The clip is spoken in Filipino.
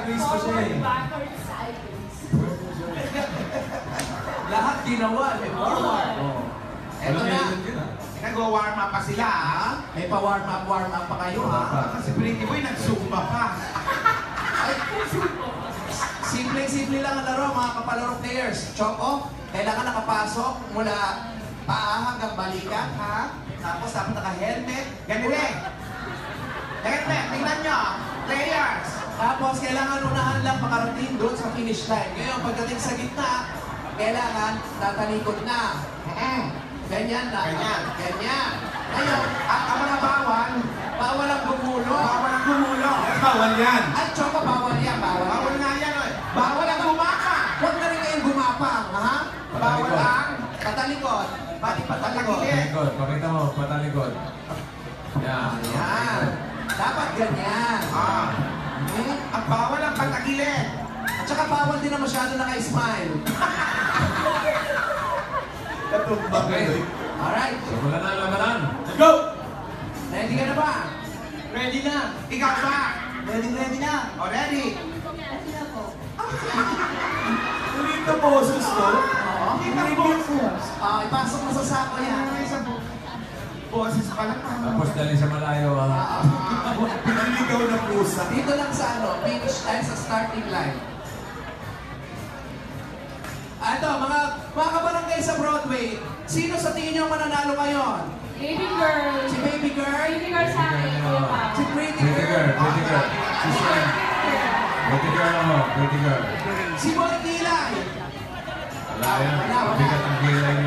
Grease pa siya eh. Backward sideways. Lahat ginawa, may forward. Eto na. Nag-warm up pa sila, ha? May pa-warm up pa kayo, ha? Kasi Pretty Boy nag-zumba pa. Simple lang ang laro, mga kapalaro players. Choco, kailangan nakapasok mula paa hanggang balikat, ha? Tapos dapat naka-helmet. Ganun. Helmet, tingnan nyo. Players. Tapos kailangan unahan lang makarating doon sa finish line. Ngayon, pagdating sa gitna, kailangan tatalikod na. Ganyan na. Ganyan. Ngayon, Ang mga bawal bawal ang gumulo. Bawal yan. At Choco, bawal yan. Bawal nga yan, oy. Bawal ang gumapa. Huwag na rin kayong gumapang, ha? Bawal ang patalikod. Pati patalikod. Patalikod. Pakita mo, patalikod. Yan. Yan. Dapat ganyan. Ang bawal ang patagilid. At saka bawal din na masyado naka-smile. Okay. Alright. Simulan na ang labanan. Let's go! Ready ka na ba? Ready na. Ikaw ba? Ready na. O, ready? Kasi na po. Ulit na boses to. Oo. Ipasok mo sa sako yan. Boses pa lang. Tapos dali sa malayo. Pinaligaw na pusa. Dito lang sa finish line, sa starting line. Ito, mga kabarangay sa Broadway, sino sa tingin nyo mananalo ngayon? Baby girl. Si Baby Girl? Baby girl sa akin. Kuya Pao. Si Pretty Pretty girl, Girl? pretty girl. Pretty girl ako, pretty girl. Si Boy Kilay? Wala yan. Wala. Bigat ang kilay niya.